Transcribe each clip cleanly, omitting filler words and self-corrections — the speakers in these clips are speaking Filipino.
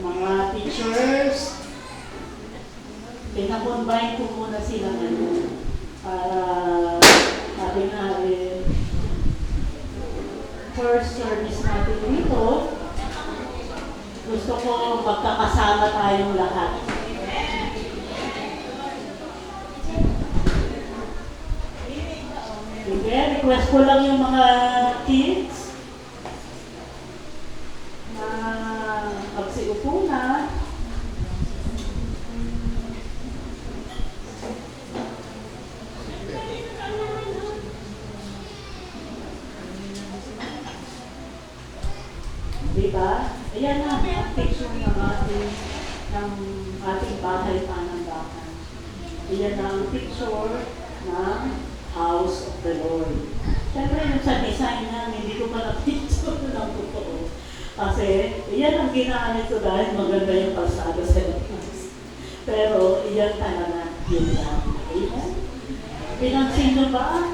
Mga teachers, pinakonbine ko muna sila ngayon para sabi natin first service natin dito. Gusto ko magkakasama tayong lahat. Sige, request ko lang yung mga kids na magsiupo na. Diba? Ayan na, ang picture ng ating bahay panambahan. Ayan na ang picture ng House of the Lord. Siyempre, yung sa design na, hindi ko pa na-picture ng totoo. Kasi, iyan ang ginamit ko dahil maganda yung pasado sa labas. Pero, iyan talaga yun lang. Amen? Pinansin nyo ba?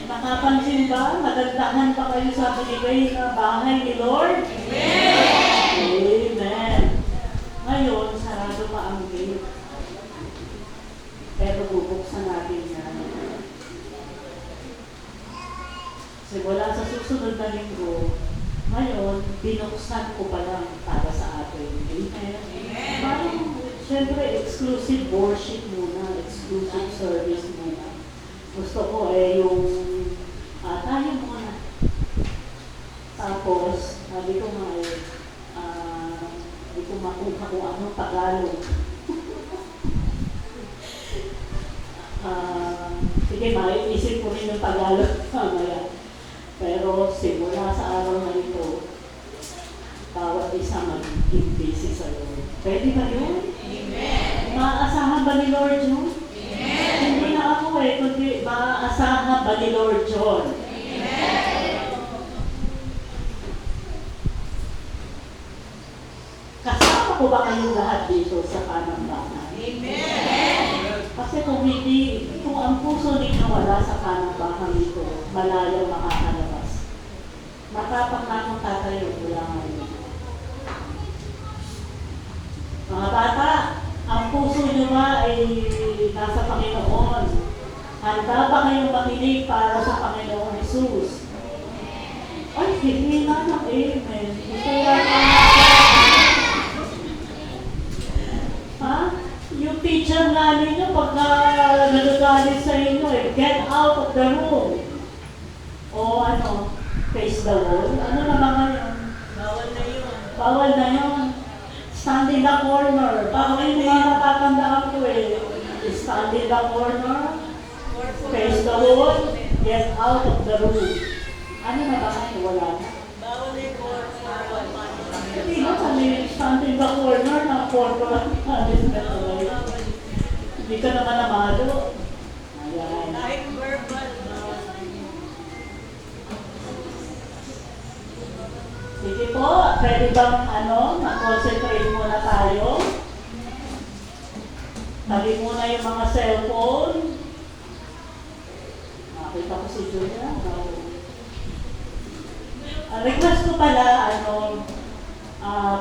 Nakapansin ba? Magandahan pa kayo sa binigay na bahay ni Lord? Amen! Amen! Ngayon, sarado pa ang gate. Pero bubuksan natin yan. Simula sa susunod na linggo, ngayon, binuksan ko pa lang para sa atin. Amen? Amen! Parang, siyempre, exclusive worship muna, exclusive service muna. Gusto ko yung tayo muna. Tapos, sabi ko nga hindi ko makuha kung anong Tagalog. Sige, maiisip ko rin yung Tagalog mamaya. Pero simula sa araw na ito, bawat isa magiging busy sa Lord. Pwede ba yun? Amen! Maaasahan ba ni Lord yun? Amen! Hindi na ako kundi maaasahan ba ni Lord John? Amen! Kasama ko ba kayong lahat dito sa panambahan? Amen! Kasi kung ang puso ninyo wala sa panambahan dito, malayo makakalabas. Matapang na akong tatayo mula ngayon. Mga bata, ang puso nyo ba ay nasa Panginoon? Handa ba kayong makinig para sa Panginoon Jesus? Ay, hindi na ng amen. Gusto yan ha? Yung teacher nga ninyo, pagka nagagalit sa inyo, get out of the room. O face the wall. Ano naman ngayon? Bawal na yun. Bawal na yun. Stand in the corner. Parang yung mga natatandaan ko stand in the corner, face the wall, get out of the room. Ano na ba ngayon? Wala na. Bawal na yun. Hindi ba kami stand in the corner na corporate hindi ka naman namalo. Ayan. Kahit verbal. Sige po, pwede bang mag-concentrate muna tayo? Tabi muna yung mga cellphone. Nakita ko si Julia. Request ko pala,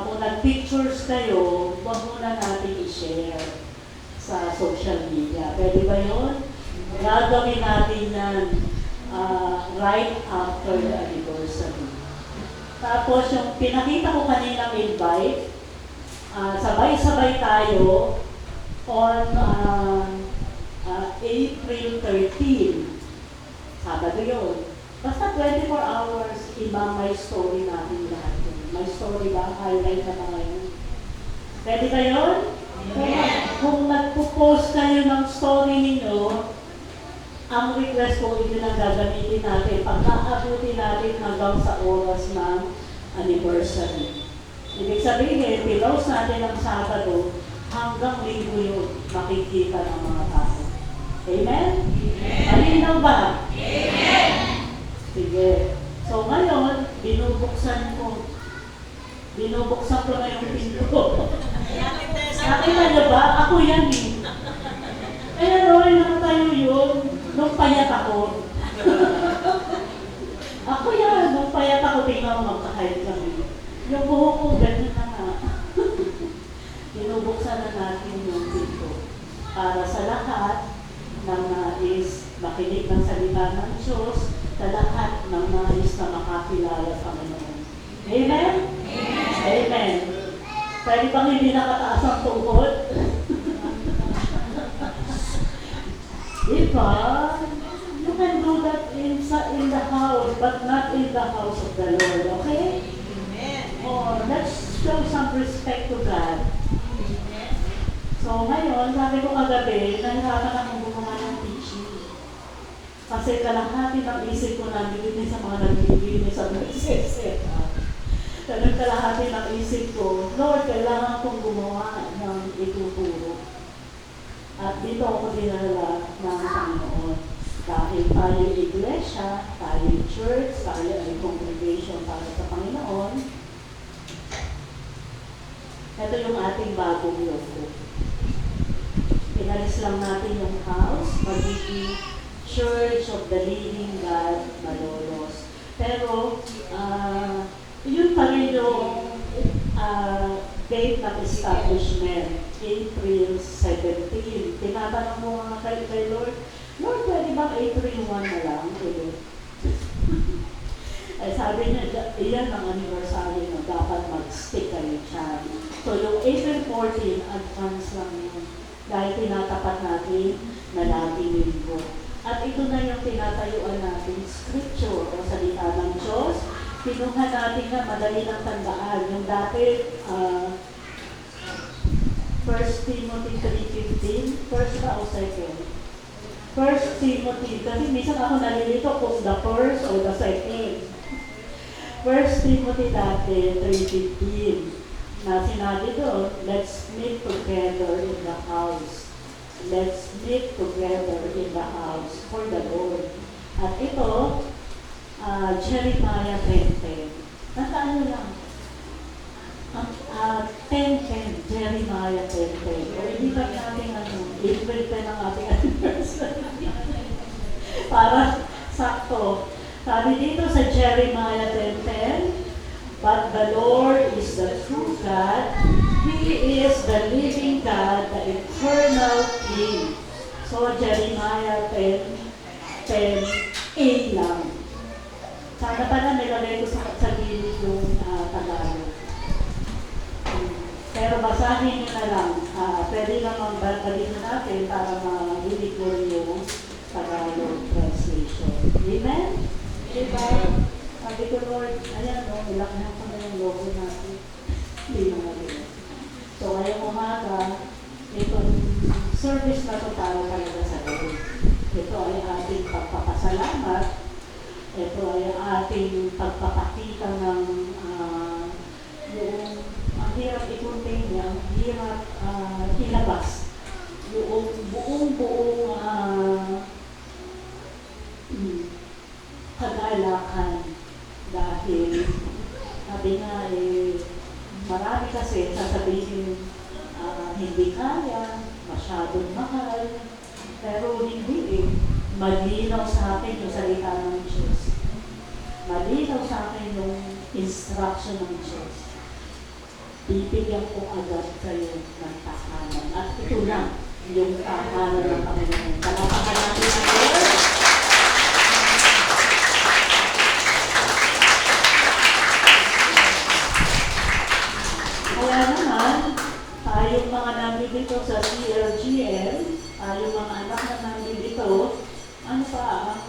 kung nag-pictures kayo, huwag muna natin i-share sa social media. Pwede ba yun? Gagawin natin yan right after the anniversary. Tapos yung pinakita ko kaninang invite, sabay-sabay tayo on April 13. Sabado yun. Basta 24 hours, iba may story natin lahat yun. May story ba? Highlight na mga yun. Pwede ba yun? Kung nagpo-post kayo ng story ninyo, ang request ko ito na gagamitin natin pagkaabutin natin hanggang sa oras ng anniversary. Ibig sabihin, pilaws natin ang Sabado hanggang linggo yun makikita ng mga tao. Amen? Malinaw ba? Amen! Sige. So ngayon, binubuksan ko na yung pinto. Nakita niyo ba? Ako yan eh. Ay nakatayo yun. Nung payat ako. Ako yan. Nung payat ako, tingnan mo magkahayad kami. Yung buhok ko, ganyan na nga. Diyos sa lahat ng nais na makakilala sa Panginoon. Amen? Amen. Pwede bang hindi nakataas ang tuhod? Diba? You can do that in the house, but not in the house of the Lord, okay? Amen. Oh, let's show some respect to God. So ngayon, sabi ko kagabi, nahirapan akong gumawa ng teaching. Kasi kalahati ng isip ko nandito sa mga nagbibigay sa nagsiset. Ganun kalahati ng isip ko, Lord, kailangan kong gumawa ng ituturo. At dito ako dinala ng Panginoon. Dahil tayo iglesia, tayo church, tayo ay congregation para sa Panginoon. Ito yung ating bagong logo. Pinalis lang natin yung house, magiging Church of the Living God, Malolos. Pero, yun pa rin yung date of establishment, April 17. Tinatanong mo nga kay Lord, Lord, pwede bang April 1 na lang? Ay sabi niya, iyan ang anniversary na dapat mag-stick kayo siya. So yung April 14, advance lang yun. Dahil tinatapat natin na laging linggo. At ito na yung tinatayuan natin, scripture o salita ng Diyos. Kinuha natin na madali ng tandaan. Yung dati, 1 Timothy 3:15, first ba o second? 1 Timothy, kasi minsan ako nalilito kung the first or the second. 1 Timothy dati, 3:15, na sinabi doon, let's meet together in the house. Let's meet together in the house for the Lord. At ito, Jeremiah 10:10. Tandaan nyo lang. 10:10, Jeremiah 10:10. O hindi ba natin April 10 ang ating anniversary? Para sakto. Sabi dito sa Jeremiah 10:10, but the Lord is the true God. He is the living God, the eternal King. So, Jeremiah 10:10, A lang. Sana pala nilagay ko sa gilid yung Tagalog. Pero basahin nyo na lang. Pwede naman balikin natin para mahilig ko yung Tagalog translation. Amen? Diba? Sabi ko, Lord, ayan o, ilakhan ko na yung logo natin. Hindi naman yun. So, ngayong umaga, itong service na ito para talaga sa Lord. Ito ay ating pagpapasalamat. Ito ay ating pagpapakita ng yung ang hirap i-contain niya, ang hirap ilabas. Yung buong kagalakan dahil sabi nga marami kasi sasabihin hindi kaya, masyadong mahal, pero hindi malinaw sa akin yung salita ng Diyos. Malinaw sa akin yung instruction ng Diyos. Bibigyan ko agad kayo ng tahanan. At ito na yung tahanan ng Panginoon. Palapakan natin ang Lord. Kaya naman, tayong mga nandito sa CLGL, tayong mga anak na nandito, ano pa ang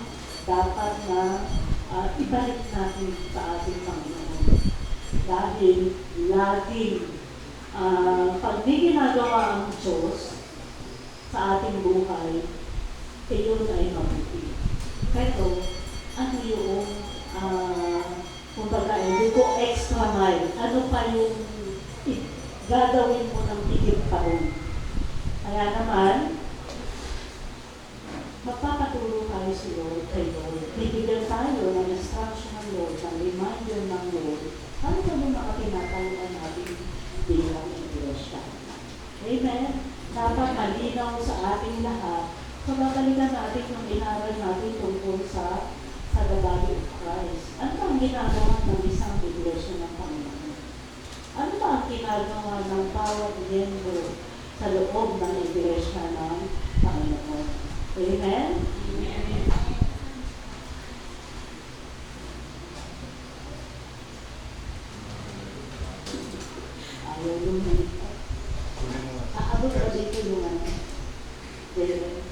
dapat na ibalik natin sa ating Panginoon? Dahil laging pag di ginagawa ang Diyos sa ating buhay, yun ay mabuti. Pero ano yung kumbaga, hindi ko extra mile, ano pa yung gagawin mo ng higit pa rin. Kaya naman, magpapatulong tayo si Lord kay Lord. Bibigyan tayo ng instruction ng Lord, ng reminder ng Lord. Ano ba yung mga tinatayuan natin bilang iglesia? Amen? Dapat malinaw sa ating lahat. So, babalikan natin yung inaral natin tungkol sa the body of Christ. Ano ba ang ginagawa ng isang iglesia ng Panginoon? Ano ba ang ginagawa ng bawat miyembro sa loob ng iglesia ng Panginoon? Amen? Ayaw lumit. Aabot ba dito yung ano? Dere.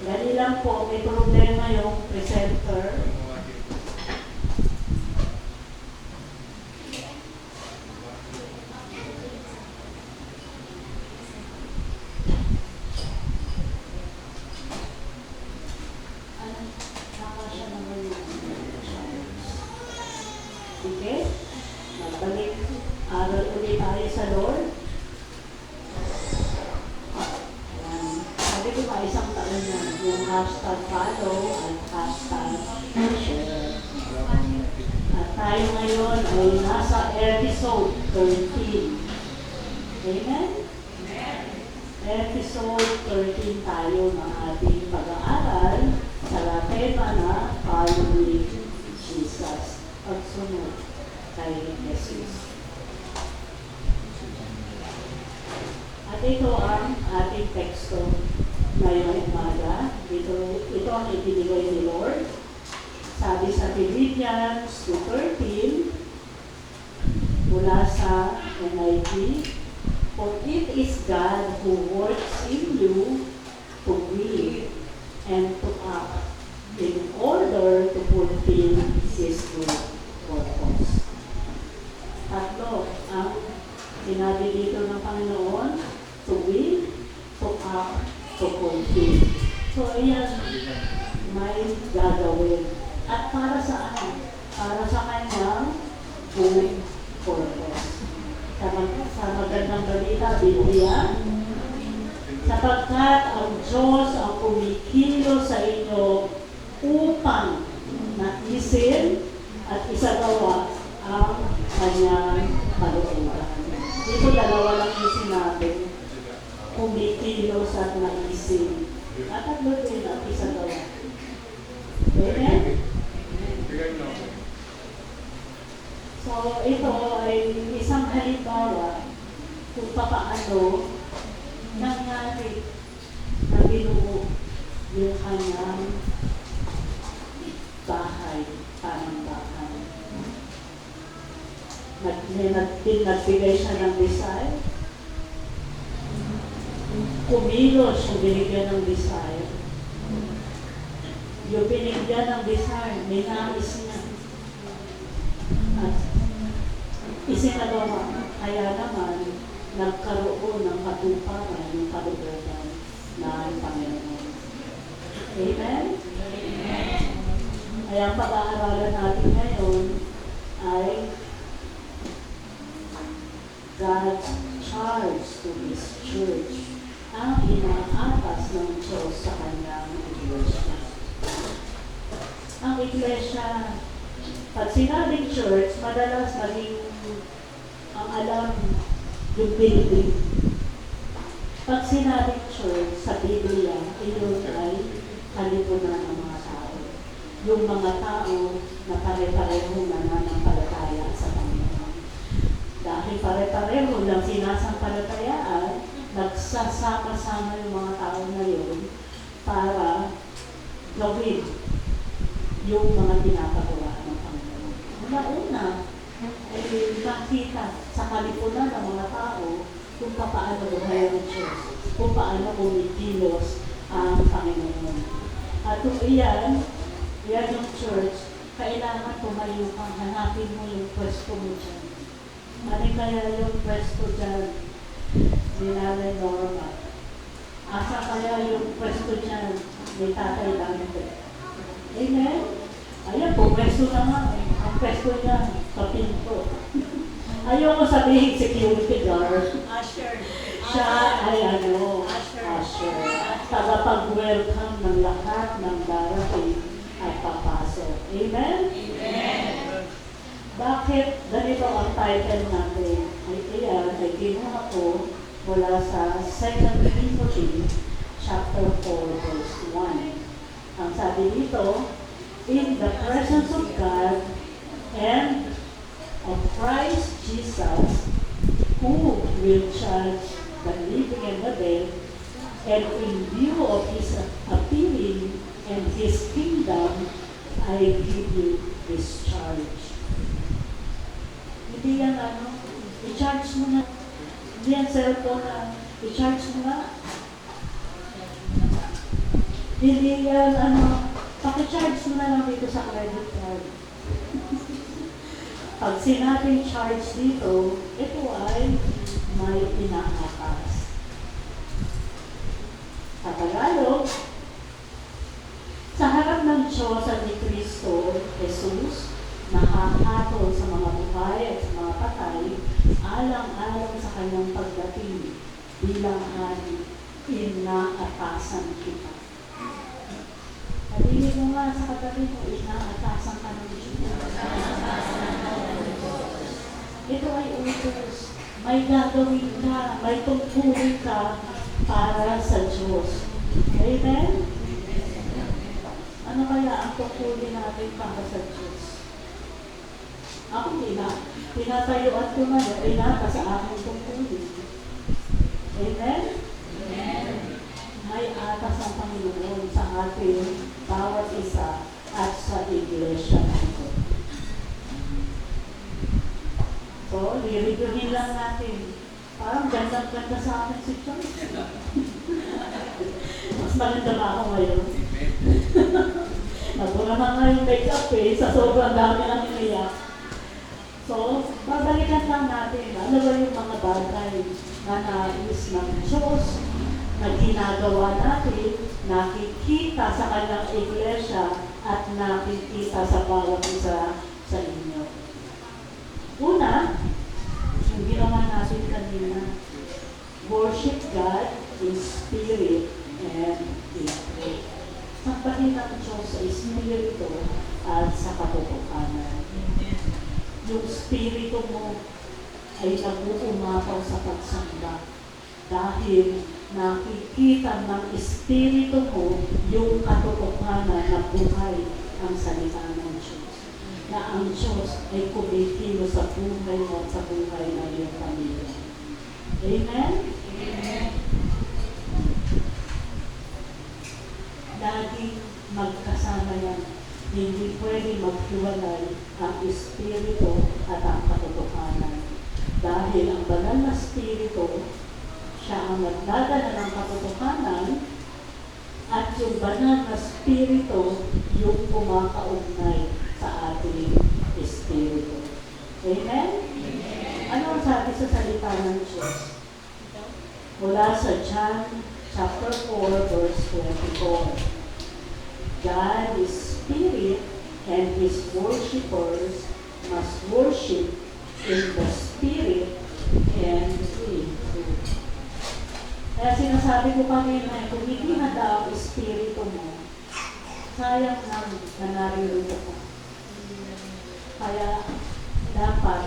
Dali lang po, may problema yung presenter. Nakasya naman yung okay? Magbalik. Aral ulit tayo sa Lord. Ayan. Sabi ko ba isang taon na yung hashtag follow at hashtag share. At tayo ngayon ay nasa episode 13. Amen? Episode 13 tayo ng ating pag-aaral sa tema na following Jesus. Pagsunod kay Jesus. At ito ang ating teksto ngayong umaga. Ito ang ibinigay ni Lord. Sabi sa Philippians 2:13 mula sa NIV, "For it is God who works in you to will and to act in order to fulfill His good purpose." Tatlo ang sinabi dito ng Panginoon, to will, to act, to fulfill. So, ayan, may gagawin. At para saan? Para sa kanyang good purpose. Sa magandang balita, Biblia, sapagkat ang Diyos ang kumikilos sa inyo upang naisin at isagawa ang kanyang kalooban. Dito dalawa lang yung sinabi, kumikilos at naisin. At tatlo din at isagawa. Amen? So, ito ay isang halimbawa kung paano nangyari na binuo yung kanyang bahay, panambahan. Nagbigay siya ng desire. Kumilos yung binigyan ng desire. Yung binigyan ng desire, may nais niya. At isinagawa. Kaya naman, nagkaroon ng katuparan ng kalooban ng Panginoon. Amen? Amen. Kaya ang pag-aaralan natin ngayon ay God's charge to His church, ang inaatas ng Diyos sa kanyang iglesia. Ang iglesia, pag sinabing church, madalas naging ang alam yung building. Pag sinabing church sa Biblia, iyon ay kalipunan ng mga tao. Yung mga tao na pare-parehong nananampalataya sa Panginoon. Dahil pare-pareho lang sinasampalatayaan, nagsasama-sama yung mga tao na yun para gawin yung mga pinapagawa ng Panginoon. Una-una, ay makita sa kalipunan ng mga tao kung paano buhay ng Diyos, kung paano kumikilos ang Panginoon. At kung iyan yung church, kailangan tumayo kang hanapin mo yung pwesto mo dyan. Ano kaya yung pwesto dyan? Ni Nanay Norma. Asa kaya yung pwesto dyan? Ni Tatay Dante. Amen? Ayan, pwesto na nga. Ang pwesto niya, sa pinto. Ayaw ko sabihin security guard. Usher. Siya ay usher. Tagapag-welcome ng lahat ng darating at papasok. Amen? Amen. Bakit ganito ang title natin? Ay kinuha ko mula sa 2 Timothy chapter 4 verse 1. Ang sabi dito, in the presence of God and of Christ Jesus, who will judge the living and the dead, and in view of His appearing and His kingdom, I give you this charge. Hindi yan i-charge mo na. Hindi yan cellphone na i-charge mo na. Hindi yan paki-charge mo na lang dito sa credit card. Pag sinabing charge dito, ito ay may inaatas. Sa Tagalog, sa harap ng Diyos at ni Kristo, Jesus, nakahatol sa mga buhay at sa mga patay, alang-alang sa kanyang pagdating bilang hari, inaatasan kita. Pagdinig mo nga sa katabi mo, inaatasan ka ng Diyos. Ito ay utos. May gagawin ka, may tungkulin ka para sa Diyos. Amen? Ano kaya ang tungkulin natin para sa Diyos? Ako tinatayuan ko na inata sa aking tungkulin. Amen? Amen? May atas ang Panginoon sa ating bawat isa at sa iglesia natin. So, i-reviewin lang natin. Parang ganda-ganda sa akin si Charles. Mas maganda ba ako ngayon? Nagpura na nga yung make-up sa sobrang dami ng iniyak. So, babalikan lang natin. Ano ba yung mga bagay na nais ng Diyos na ginagawa natin, nakikita sa kanyang iglesia at nakikita sa bawat isa sa inyo. Una, yung ginawa natin kanina, worship God in spirit and in truth. Sambahin ng Diyos sa espiritu at sa katotohanan. Yung spirito mo ay nag-uumapaw sa pagsamba dahil nakikita ng espiritu mo yung katotohanan na buhay ang salita ng Diyos. Na ang Diyos ay kumikilo sa buhay mo at sa buhay ng iyong pamilya. Amen? Amen. Laging magkasama yan. Hindi pwede maghiwalay ang espiritu at ang katotohanan. Dahil ang banal na espiritu, siya ang nagdadala ng katotohanan at yung banal na espiritu yung kumakaugnay sa ating espiritu. Amen? Ano ang sabi sa salita ng Diyos? Mula sa John chapter 4 verse 24. God is spirit and His worshippers must worship in the spirit and in truth. Kaya sinasabi ko kanina, kung hindi na daw espiritu mo, sayang lang na naririto ka. Kaya dapat,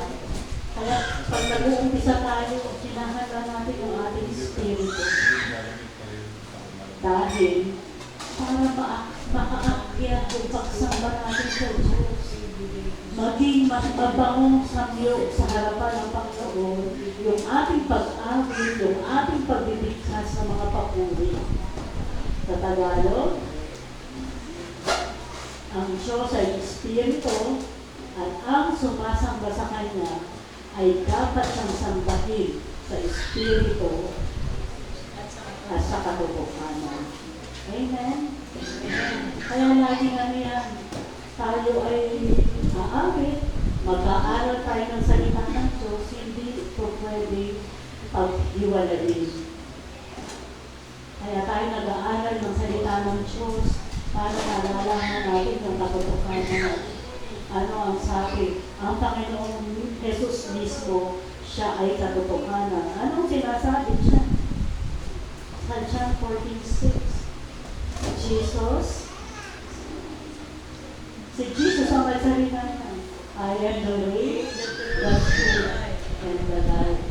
pag nag-uumpisa tayo, sinahanda natin yung ating espiritu. Dahil, para makaakyat yung pagsamba natin sa Diyos, maging mas mabangong samyo sa harapan ng Panginoon, yung ating pag-awit, yung ating pagbibigkas ng mga papuri. Sa Tagalog, ang Diyos ay espiritu at ang sumasamba sa Kanya ay dapat siyang sambahin sa espiritu at sa katotohanan. Amen? Kaya lagi yan, tayo ay aawit, mag-aaral tayo ng salita ng Diyos, hindi ito pwede paghiwalayin. Kaya tayo nag-aaral ng salita ng Diyos para nalalaman natin yung katotohanan. Ano ang sabi? Ang Panginoon Jesus mismo, siya ay katotohanan. Anong sinasabi siya? Sa John 14:6. Si Jesus ang magsalita niya. I am the way, the truth, and the life.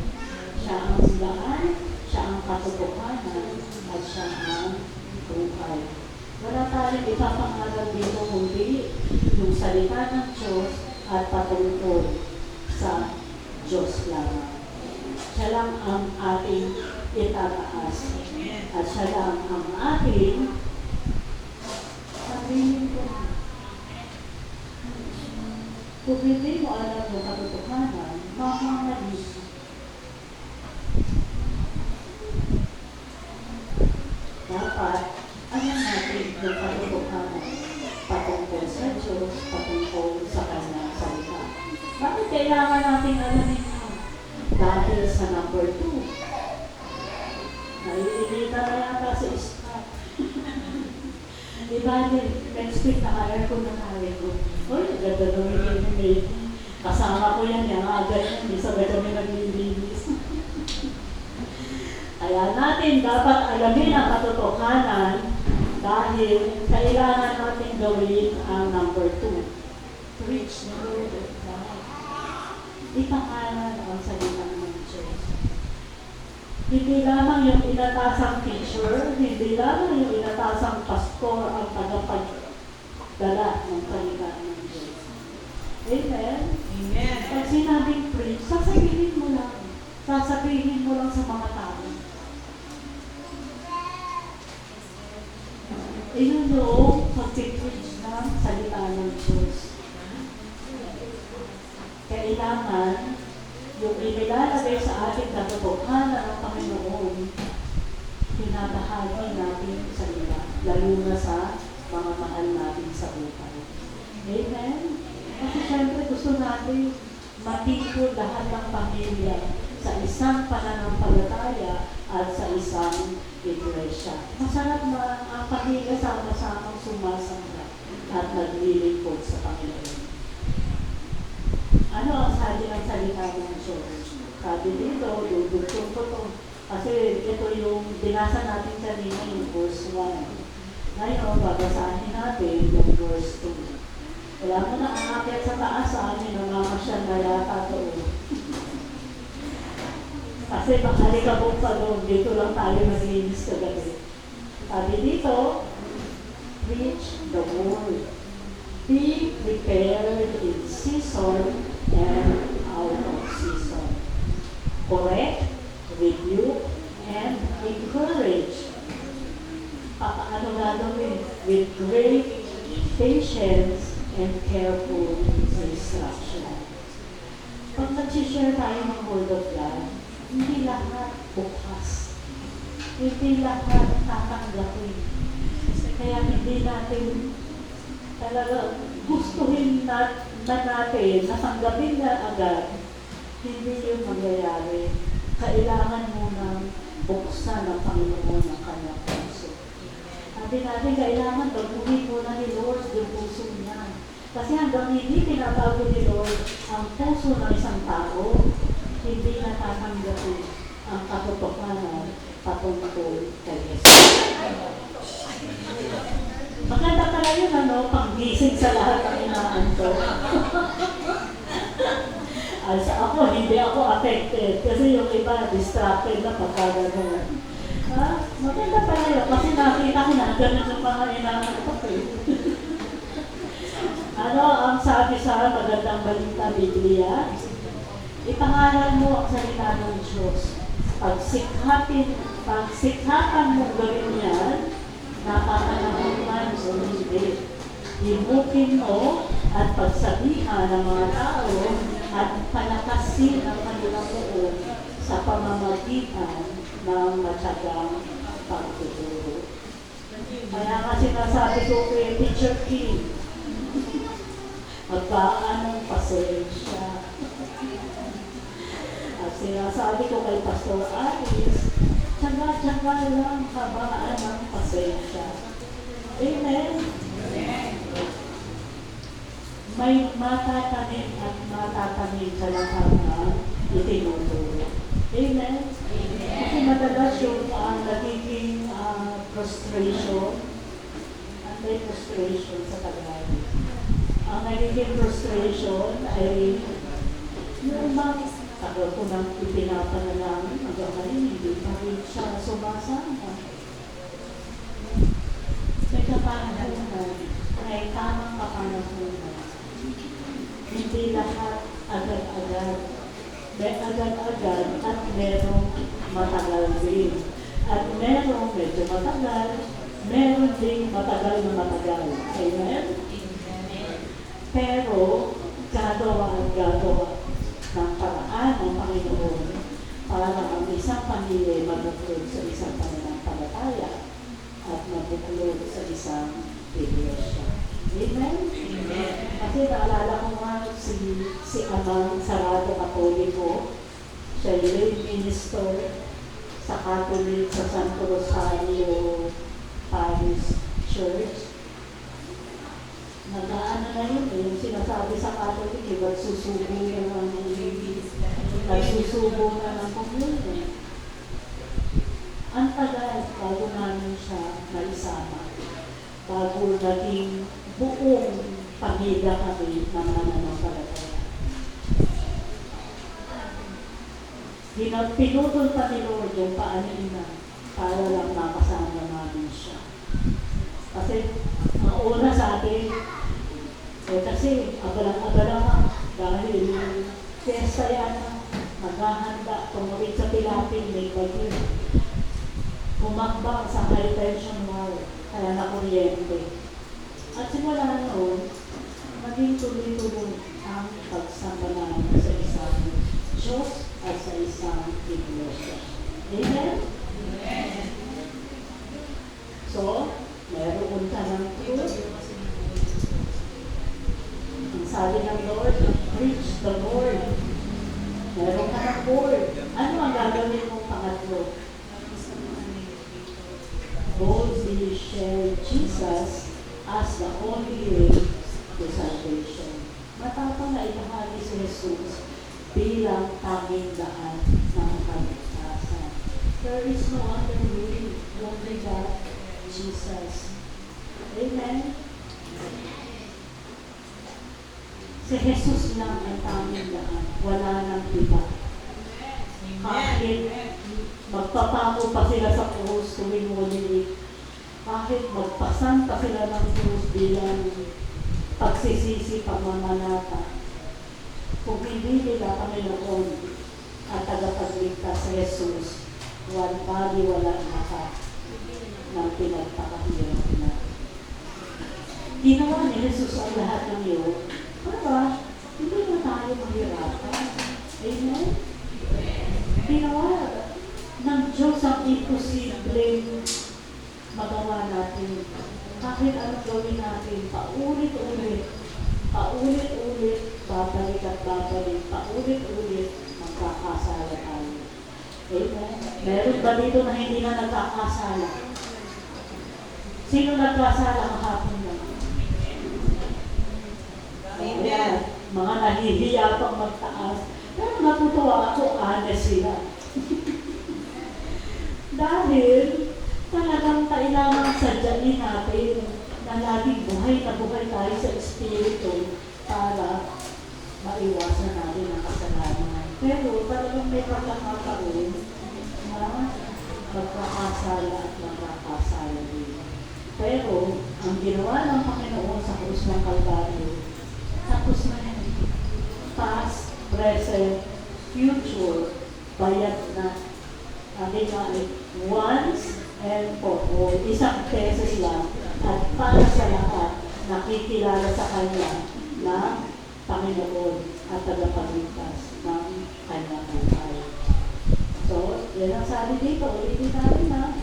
Siya ang daan, siya ang katotohanan, at siya ang buhay. Wala tayong ipapangaral dito kundi yung salita ng Diyos at patungkol sa Diyos lamang. Siya lang ang ating itataas. At siya lang ang ating sabihin ko. Kung hindi mo alam yung katotohanan, mamamalis. Dapat, alam natin yung katotohanan patungkol sa Diyos, patungkol sa Kanyang salita. Bakit kailangan natin alamin yun? Dahil sa number 2, naiinita na yata sa Scott. Diba, next week naka-aircon na tayo ko. Uy, ganda naman yung maid. Kasama ko yan, yung agad yan. Sabay kami naglilinis. Kaya natin dapat alamin ang katotohanan dahil kailangan natin gawin ang number 2. Preach the word of God. Ipangalan ang salita ng Diyos. Hindi lamang yung inatasang teacher, hindi lamang yung inatasang pastor ang tagapagdala ng salita ng Diyos. Amen? Amen. Pag sinabing preach, sasabihin mo lang. Sasabihin mo lang sa mga tao. Iyon yung pag-preach ng salita ng Diyos. Kailangan yung inilalagay sa ating katotohanan ng Panginoon, pinabahagi natin sa nila, lalo na sa mga mahal natin sa buhay. Amen? Kasi syempre gusto natin matipon lahat ng pamilya sa isang pananampalataya at sa isang iglesia. Masarap na ang pamilya sama-samang sumasamba at naglilingkod sa Panginoon. Ano ang sabi ng salita ng Diyos? Sabi dito, dudugtong ko to. Kasi ito yung binasa natin kanina, yung verse 1. Ngayon, babasahin natin yung verse 2. Wala mo na aakyat sa taas sa amin, namamasyan na yata to. Kasi makalikabog pa doon, dito lang tayo maglinis kagabi. Sabi dito, preach the word. Be prepared in season and out of season. Correct, rebuke, and encourage. Paano gagawin? With great patience and careful instruction. Pag nag-share tayo ng Word of God, hindi lahat bukas. Hindi lahat tatanggapin. Kaya hindi natin talaga gustuhin na natin, natanggapin na agad, hindi yung mangyayari. Kailangan mo nang buksan ng Panginoon ang kanyang puso. Sabi natin, kailangan baguhin mo na ni Lord yung puso niya. Kasi hanggang hindi pinabago ni Lord ang puso ng isang tao, hindi natatanggapin ang katotohanan patungkol kay Jesus. Maganda pala yun, panggising sa lahat ng inaanto. As ako, hindi ako affected. Kasi yung iba, distracted na pagkagano'n. Maganda pala yun. Kasi nakita ko na, ganun yung mga inaanto ko. Ano ang sabi sa magandang balita Biblia? Ipangalan mo ang salita ng Diyos. Pagsikhapan mo gawin yan, napapanahon man o hindi. Himukin mo at pagsabihan ng mga tao at palakasin ang kanilang loob sa pamamagitan ng matyagang pagtuturo. Kaya nga sinasabi ko kay Teacher King, magpaanong pasensya. At sinasabi ko kay Pastor Alice, tsaga-tsaga lang habaan ng pasensya. Amen? May matatanim at matatanim sa lahat ng itinuturo. Amen? Kasi madalas yung nagiging frustration, anti-frustration sa Tagalog. Ang nagiging frustration ay yung tagal ko nang ipinapanalangin, hanggang ngayon hindi pa rin siya sumasama. May kapanahunan, may tamang kapanahunan. Hindi lahat agad-agad. May agad-agad at merong matagal din. At merong medyo matagal, meron din matagal na matagal. Amen? Pero, gagawin para ang isang pamilya mabuklod sa isang pananampalataya at mabuklod sa isang iglesia. Amen? Amen. Kasi naalala ko nga si Amang Sarado Katoliko, siya yung minister sa Catholic sa Santo Rosario Parish Church. Nag-aano na yun eh, yung sinasabi sa Catholic, nagsusubo na ng communion. Ang tagal bago namin siya naisama, bago naging buong pamilya kami na mananampalataya. Pinutol pa ni Lord yung paanin na para lang makasama namin siya. Kasi ang una sa atin, kasi abalang-abala nga dahil piyesta yan, maghahanda, tumulit sa Pilapin, may bagyo. Kumakbang sa high tension wire, kaya nakuryente. At simula noon, maging tuloy-tuloy ang pagsamba namin sa isang Diyos at sa isang iglesia. Amen? Amen. So, meron ka ng truth. Ang sabi ng Lord, preach the Lord. Meron ka ng word. Ano ang gagawin mong pangatlo? Boldly share Jesus as the only way to salvation. Matapang na ibahagi si Jesus bilang tanging daan ng kaligtasan. There is no other way, only God, Jesus. Amen? Si Jesus lang ang tanging daan. Wala nang iba. Kahit magpapako pa sila sa krus tuwing Holy, kahit magpasan pa sila ng krus bilang pagsisisi pamamanata, kung hindi nila Panginoon at tagapagligtas sa Jesus, wala naka ng pinagpakahirap na. Ginawa ni Jesus ang lahat ng iyon para hindi na tayo mahirapan. Amen? Ginawa ng Diyos ang imposibleng magawa natin. Kahit anong gawin natin, paulit-ulit, babalik at babalik, paulit-ulit, magkakasala tayo. Amen? Meron ba dito na hindi na nagkakasala? Sino nagkasala kahapon lang? Amen. Mga nahihiya pang magtaas. Pero natutuwa ako, honest sila. Dahil talagang kailangan sadyain natin na laging buhay na buhay tayo sa Espiritu para maiwasan natin ang kasalanan. Pero talagang may pagkakataon na magkakasala at magkakasala din. Pero ang ginawa ng Panginoon sa krus ng Kalbaryo, tapos na yan. Past, present, future, bayad na. Sabi nga ay once and for all. Isang beses lang at para sa lahat nakikilala sa Kanya na Panginoon at tagapagligtas ng Kanyang buhay. So, yan ang sabi dito. Ulitin natin na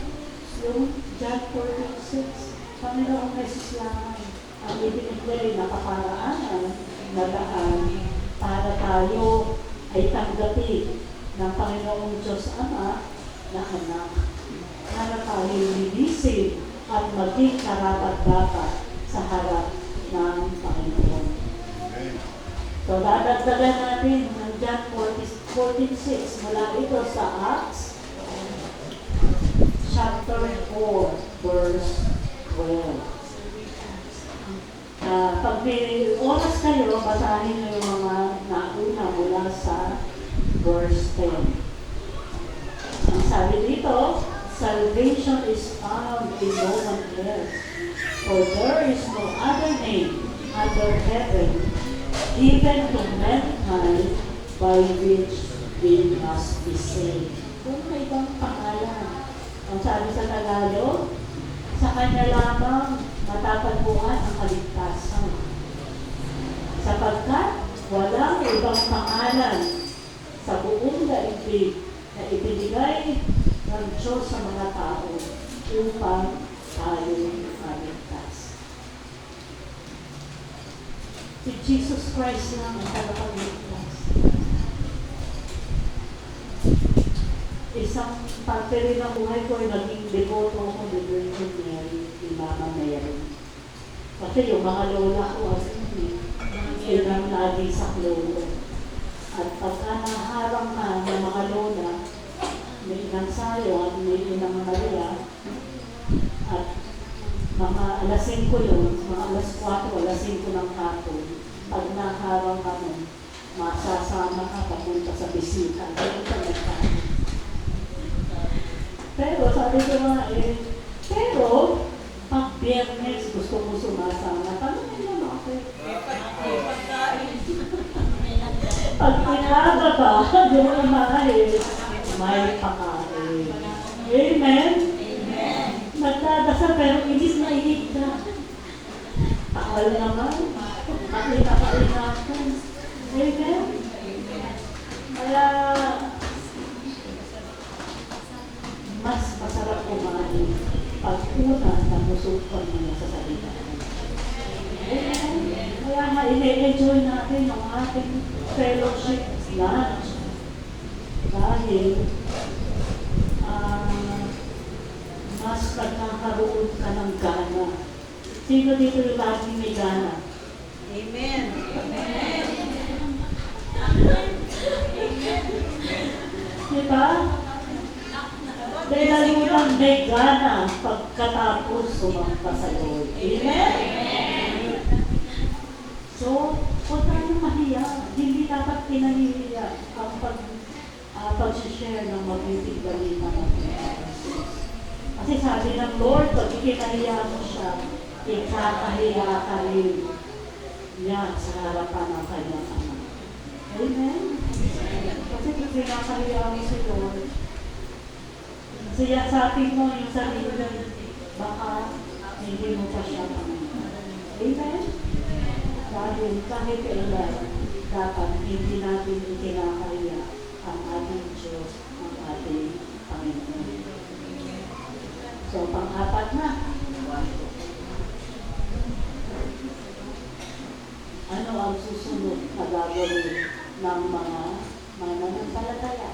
yung John 14:6. Panginoong Jesus lang ang ibinigay na kaparaanan na daan para tayo ay tanggapin ng Panginoong Diyos Ama na anak. Para tayo linisin at maging karapat-dapat sa harap ng Panginoon. So, dadagdagan natin ng John 14:6 mula ito sa Acts chapter 4, verse 12. Pag may oras kayo, basahin nyo yung mga nauna mula sa verse 10. Ang sabi dito, salvation is found in no one else, for there is no other name under heaven given to mankind by which we must be saved. Kung may ibang pangalan, ang sabi sa Tagalog, sa Kanya lamang matatagpuan ang kaligtasan. Sapagkat walang ibang pangalan sa buong daigdig na ibinigay ng Diyos sa mga tao upang tayo maligtas. Si Jesus Christ lang ang tagapagligtas. Isang parte rin ng buhay ko ay naging devoto ko ni Virgin Mary, ni Mama Mary. Kasi yung mga lola ko as yun ang lagi sa lolo. At pagka naharang na ng mga lola, may inang sayo at may inang Maria, at mga alas 5 yun, mga alas 4, alas 5 ng hapon, pag naharang ka mo, masasama ka papunta sa bisita. Pero sabi ko nga pero pag Biyernes gusto mo sumasama, tanongin mo bakit? Pag inaga ka, yung imahe, may pakain. Amen? Nagdadasal pero inis na inig ka. Takal naman. Pakita-paingatan. Amen? Kaya, mas masarap kumain pag una na musukan mo sa salita. Amen? Kaya nga, ine-enjoy natin ang ating fellowship lunch. Dahil, mas nagkakaroon ka ng gana. Sino dito yung laging may gana? Amen. Amen. Diba? Dahil lalo lang may gana pagkatapos sumamba sa Lord. Amen? So, huwag tayong mahiya. Hindi dapat pinanihiya ang pag-share ng mabuting balita ng Panginoon. Kasi sabi ng Lord, pag ikinahiya mo siya, ikakahiya ka rin niya sa harapan ng kanyang anak. Amen? Kasi kung kinakahiya mo si Lord, siyasatin mo yung sarili, baka hindi mo pa siya Panginoon. Amen? Dahil kahit kailan, dapat hindi natin ikinakahiya ang ating Diyos, ang ating Panginoon. So, pang-apat na. Ano ang susunod na gagawin ng mga mananampalataya?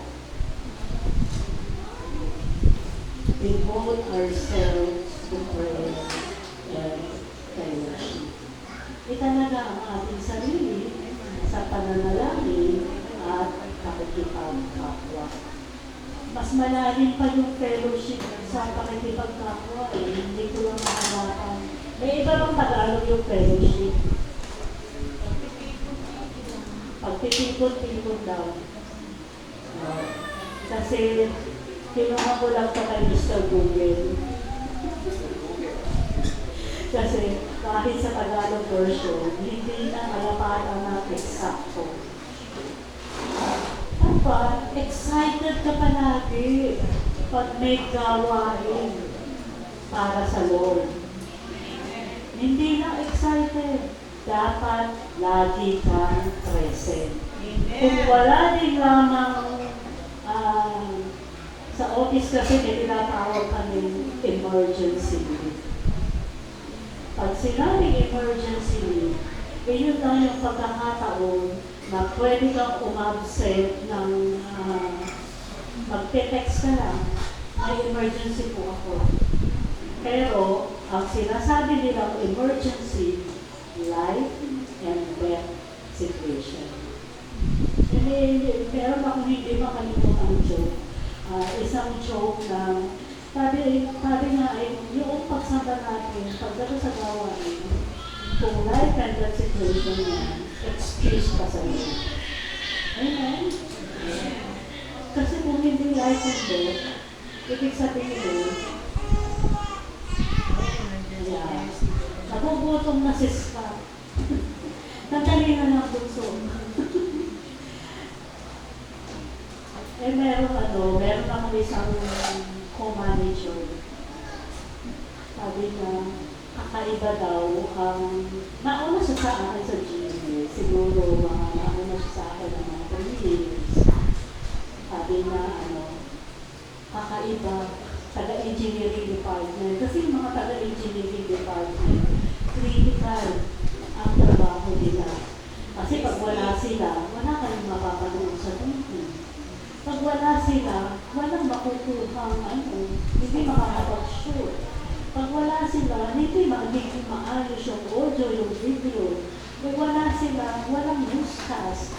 Devote ourselves to prayer and fellowship. Italaga ang ating sarili sa pananalangin at pakikipagkapwa. Mas malalim pa yung fellowship sa pakikipagkapwa hindi ko lang mahalakan. May iba bang Tagalog yung fellowship? Pagtitipon-tipon daw. Kasi kinuha ko lang ito kay Mr. Google. Kasi kahit sa Tagalog version, hindi na malapatan na eksakto. Dapat, excited ka palagi pag may gawain para sa Lord. Hindi lang excited. Dapat lagi kang present. Kung wala din lamang sa office kasi may tinatawag kami emergency leave. Pag sinabing emergency leave, yun lang yung pagkakataon na pwede kang umabsent ng magte-text ka lang, may emergency po ako. Pero, ang sinasabi nilang emergency, life and death situation. Meron akong hindi makalimutan joke. Isang joke na sabi nga ay yung pagsamba natin, pagdating sa gawain, kung life and death situation na, excuse ka sa iyo. Amen? Kasi kung hindi life and death, ibig sabihin, nagugutom na si Scott. Nagdali na ng bunso. Meron akong isang co-manager. Sabi na, kakaiba daw ang, nauna siya sa akin sa GMA, siguro nauna siya sa akin ng mga 3 years. Sabi na, iba, taga-engineering department. Kasi yung mga taga-engineering department, critical ang trabaho nila. Kasi pag wala sila, wala kayong mapapanood sa tungkol. Pag wala sila, walang makukuhang hindi makakapag-shoot. Pag wala sila, hindi magiging maayos yung audio, yung video. Pag wala sila, walang newscast.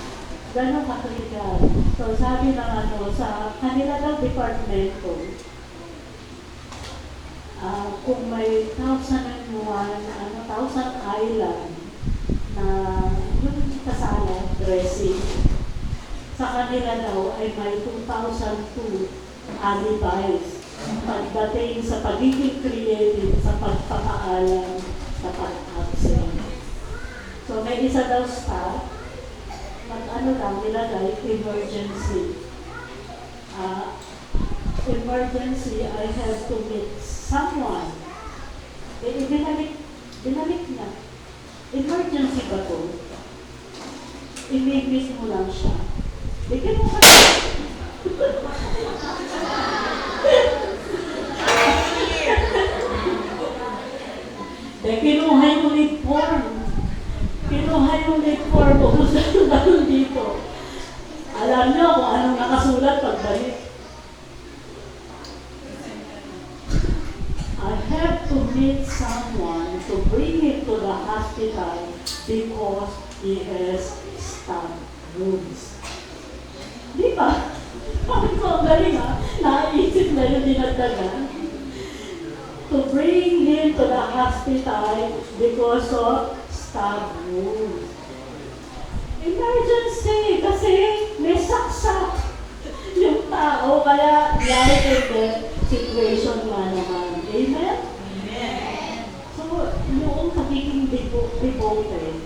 Ganon ka-critical. So sabi ng sa kanila daw departamento, kung may 1,000 island na yung kasala, dressing, sa kanila daw ay may 2,002 alibis pagdating sa pagiging creative sa pagpapaalam sa pag-absent. So may isa daw staff, nilagay, emergency. Emergency, I have to meet someone. Binalik niya. Emergency ba to? I-meet mo lang siya. Bigyan mo ka. Kinuha yung lead form. Kinuha yung lead form. Kung saan dito. Alam niyo kung anong nakasulat pagbalik. I have to meet someone to bring him to the hospital because he has stomach wounds. Di ba? Bakit ko ang galing naisip na yung dinagdagan? To bring him to the hospital because of stab wounds. Emergency kasi may saksak yung tao kaya life and death situation nga naman. Amen? Amen. So, yung pagiging devoted,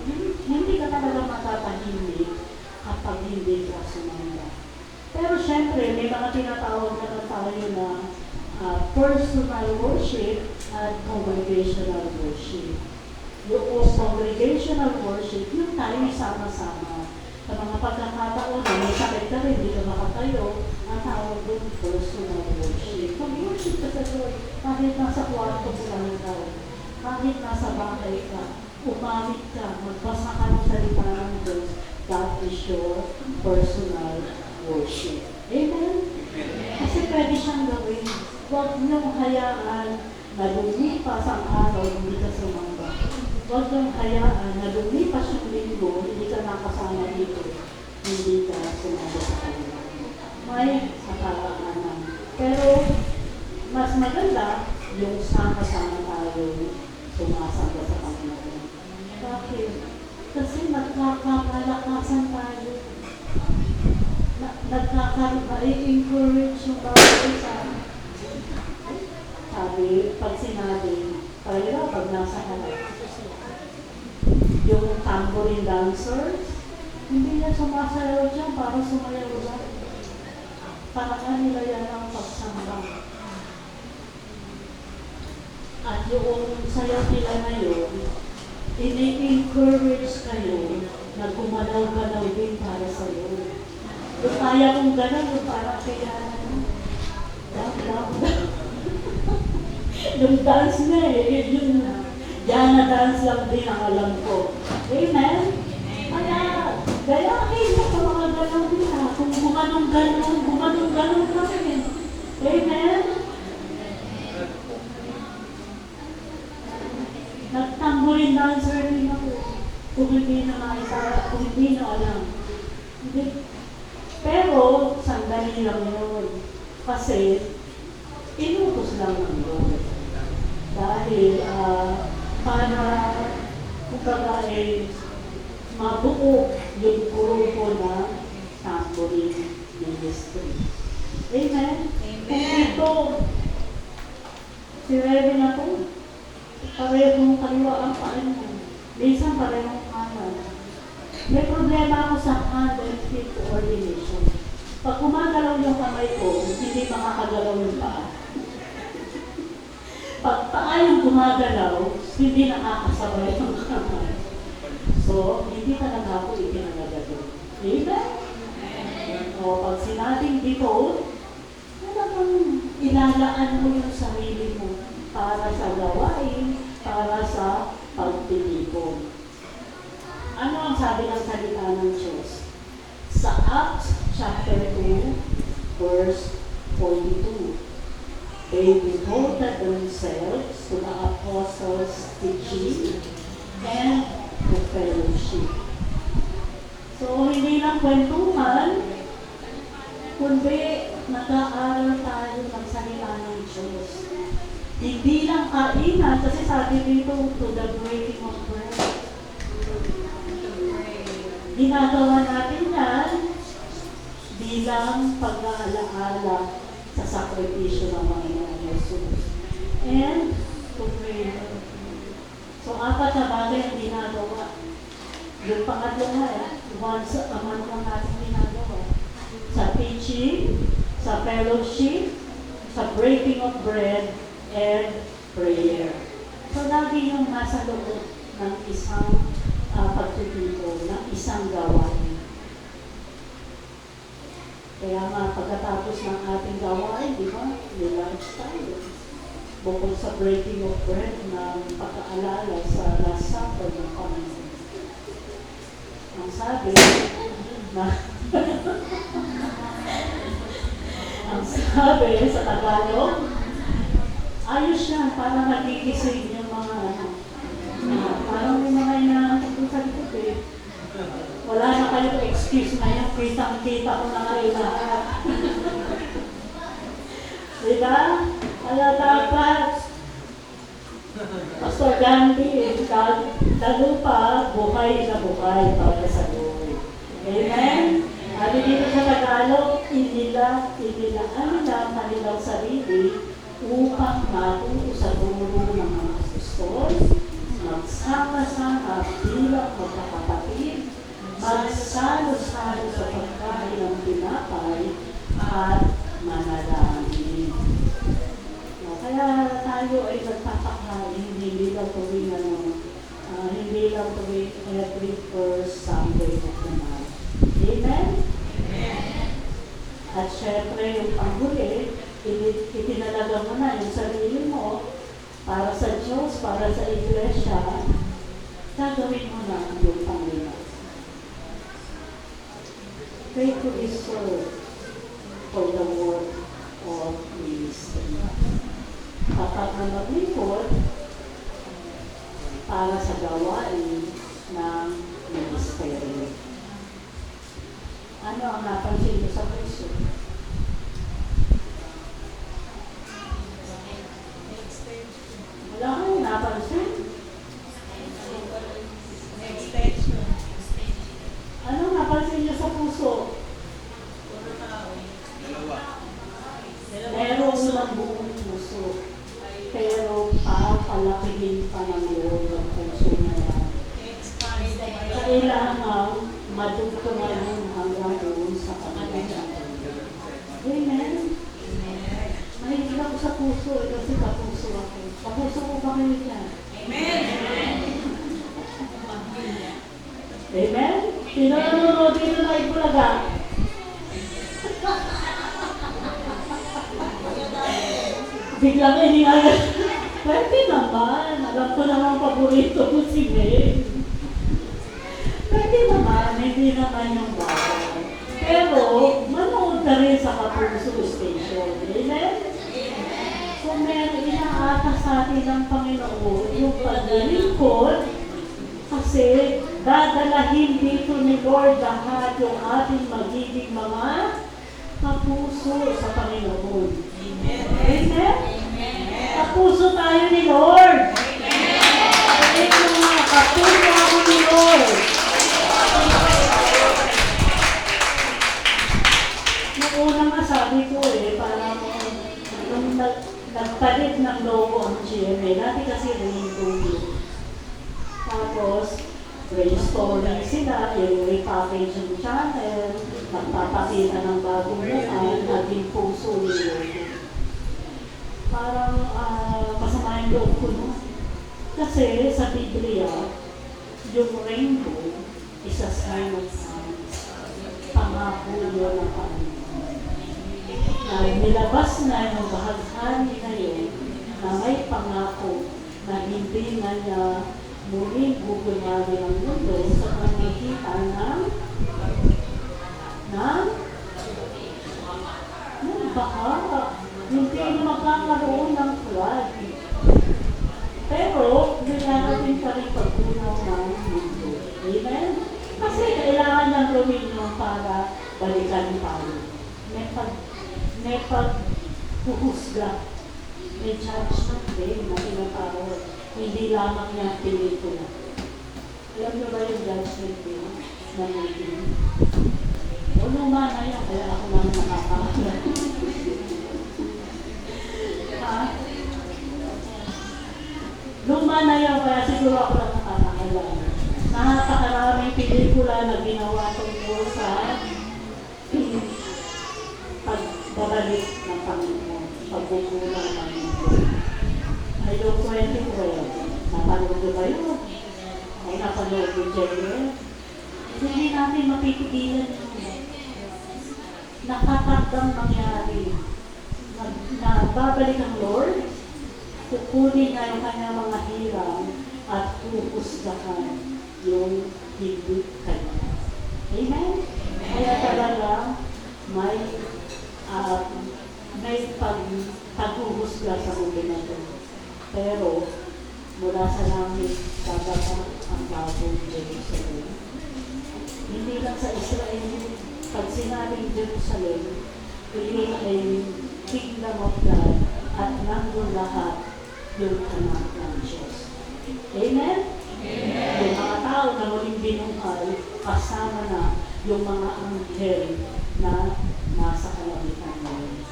hindi ka talaga matatahimik kapag hindi ka sumanda. Pero syempre, may mga tinatawag na tayo na personal worship at congregational worship. Yung congregational worship, yung tayo sama-sama. Sa mga pagkakataon na may sakit ka rin, hindi ka makatayo, ang tawag doon personal worship. Mag-worship ka sa Lord, kahit nasa kwarto mo lang ikaw, kahit nasa bahay ka, umamit ka, magbasa ka ng salita ng Diyos, that is your personal worship. Amen? Kasi pwede siyang gawin. Huwag niyong hayaan na lumipas ang araw, hindi ka sumamba. Huwag niyong hayaan na lumipas yung linggo, hindi ka nakasama dito, hindi ka sumamba sa kanila. May kakalaanan. Pero, mas maganda yung sama-sama tayo sumasamba sa Panginoon. Bakit? Kasi nagkakamalakasan tayo. I-encourage yung bawat isa. Sabi, pag sinabi, tayo pag nasa harap, yung tambourine dancers, hindi niya sumasayaw dyan para sumayaw dyan. Para kanila yan ang pagsamba. At yung sayaw nila ngayon, ini-encourage kayo na gumalaw-galaw din para sa iyo. Kung kaya kong gano'n, yung parang kaya yung dance na yung Diana dance lang din ang alam ko. Amen? Kaya kayo sa mga gano'n din kung gumanong-ganon ka rin. Amen? Nagtamburin dancer din ako. Kung hindi na makita, kung hindi na alam. Pero, sandali lang yun. Kasi, inutos lang ng Lord. Dahil, para, mabuo yung grupo ng tambourine ministry. Amen? Amen. Kung ito, si Rebe na to, parehong kaliwa ang paan mo. Minsan parehong kanan. May problema ako sa hand and feet coordination. Pag gumagalaw yung kamay ko, hindi makakagalaw yung paa. Pag paa yung gumagalaw, hindi nakakasabay yung kamay. So, hindi talaga ako itinagagalaw. Amen? O, pag sinabing devote, talagang ilalaan mo yung sarili mo para sa gawain, para sa pagtitipon. Ano ang sabi ng salita ng Diyos? Sa Acts chapter 2, verse 42. They devoted themselves to the apostles' teaching and the fellowship. So, hindi lang kwentuhan, kundi nag-aaral tayo ng salita ng Diyos. Hindi lang kainan, kasi sabi dito, to the breaking of bread. Ginagawa natin yan bilang pag-aalaala sa sakripisyo ng Panginoon Jesus. And to pray. So, apat na bagay ang ginagawa. Yung pangatlo nga once a month lang natin ginagawa. Sa teaching, sa fellowship, sa breaking of bread, and prayer. So, lagi yung nasa loob ng isang pagtitipon, ng isang gawain. Kaya nga, pagkatapos ng ating gawain, di ba, lunch tayo. Bukod sa breaking of bread ng pagkaalala sa Last Supper ng Panginoon. Ang sabi na ang sabi sa Tagalog, ayos yan para nagigising yung mga parang may mga inaantok sa likod eh. Wala na kayo excuse na yung kitang-kita ko na kayo lahat. Diba? Kaya dapat Pastor Gandhi, lalo pa, buhay na buhay para sa Lord. Amen? Sabi dito sa Tagalog, inilaan nila ang kanilang sarili upang matuto sa dulo ng mga apostol, magsama-sama bilang magkakapatid, magsalo-salo sa pagkain ng tinapay at manalangin. Kaya tayo ay nagpapakain, hindi lang tuwing hindi lang tuwing every first Sunday of the month. Amen? Amen. At syempre yung panghuli, itinalaga mo na yung sarili mo para sa Diyos, para sa Iglesia, gagawin mo na yung Panginoon. Faithfully serve for the work of ministry. Tapat na maglingkod para sa gawain ng ministeryo. Ano ang napansin mo sa puso? Wala kang napansin? Ano napansin niyo sa puso? Meron ng buong puso. Pero papalakihin pa ng Lord ang puso na yan. Kailangan madugtungan yun hanggang doon sa kanila. Amen? Mahilig ako sa puso, kasi kapuso ako. Kapuso ko ba kayo dyan? Amen. Amen? Sino nanonood dito na Ipulaga? Biglang iningalan. Pwede naman. Alam ko naman paborito ko si May. Pwede naman. Hindi naman yung bagay. Pero, manood ka rin sa Kapuso Station. Amen? So, meron inaatas sa atin ng Panginoon yung paglilingkod kasi dadalahin dito ni Lord lahat yung ating magiging mga kapuso sa Panginoon. Amen? Kapuso tayo ni Lord. Amen mga kapuso ako ni Lord. Noong una nga sabi ko parang nung nagpalit ng logo ang GMA, dati kasi rainbow yun. Tapos, brainstorming sila, i-repackage yung channel, magpapakita ng bagong mukha, naging puso ni Lord. Parang masama yung loob ko nun. Kasi sa Biblia, yung rainbow is a sign of signs. Pangako yun ang Panginoon. na nilabas na yung bahaghari na yun na may pangako na hindi na niya muling bubunyari ang mundo sa pamamagitan ng baha. Hindi na magkakaroon ng flood. Pero, kailangan din pa rin pag-unaw ng mundo. Amen? Kasi kailangan niyang gawin yun para balikan tayo. May paghuhusga. May judgment din na tinatawag. Hindi lamang niya pelikula. Alam niyo ba yung judgment din na movie? O naman na yan, kaya ako lang nakakakala. Ha? Luma na yan, kaya siguro ako lang nakakakala. Napakaraming pelikula na ginawa tungkol sa pagbabalik ng Panginoon, pagbubulang ng mundo. Ay yung 2012, napanood ba yun? Ay napanood yung Jerry. Hindi natin mapipigilan yun. Nakakatang mangyari. Babalik ang Lord, kukunin niya yung kanyang mga hirang at puhusgahan yung hindi kanya. Amen? Kaya talaga may paghuhusga sa mundo na ito. Pero mula sa langit, bababa ang bagong Jerusalem. Hindi lang sa Israel, pag sinabing Jerusalem, yun ay kingdom of God at nandun lahat yung anak ng Diyos. Amen? Amen. Yung mga tao na muling binuhay, kasama na yung mga anghel na nasa kalamitan ngayon.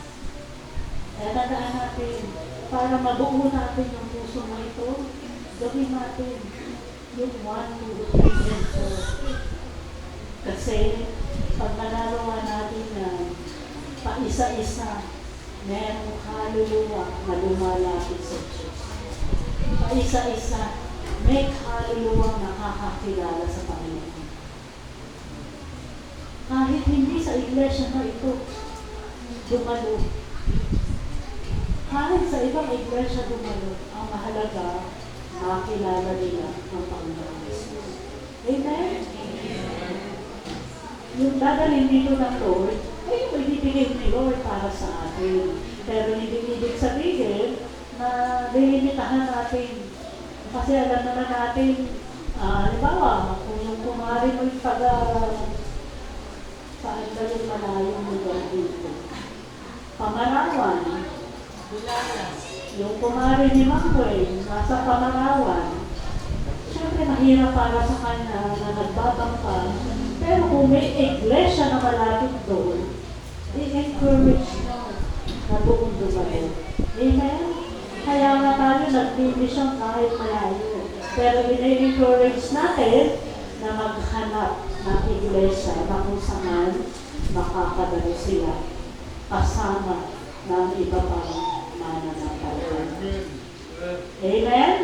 Kaya tandaan natin, para mabuo natin yung puso na ito, gawin natin yung 1, 2, 3, and 4. Kasi pag nalalawa natin na paisa-isa, merong kaluluwa na lumalapit sa Diyos. Paisa-isa, may kaluluwa na nakakakilala sa Panginoon. Kahit hindi sa iglesia na ito, dumalo. Kahit sa ibang iglesia dumalo, ang mahalaga, makilala nila ang Panginoon Jesus. Amen? Yung dadalhin dito ng Lord, ay yung ibibigay ni Lord para sa atin. Pero hindi ibig sabihin na lilimitahan natin. Kasi alam naman natin, halimbawa, kung yung kumari mo yung saan ba yung malayong lugar dito? Pamarawan. Yung kumari ni Mangway, nasa Pamarawan. Siyempre, mahirap para sa kanya na nagbabangka. Pero kung may iglesia na malapit doon, i-encourage na doon dumalo. Amen? Kaya nga tayo nag-mission kahit malayo. Pero i-encourage natin na maghanap ng iglesia na kung saan makakadalo sila kasama ng iba pang mananampalataya. Amen? Amen?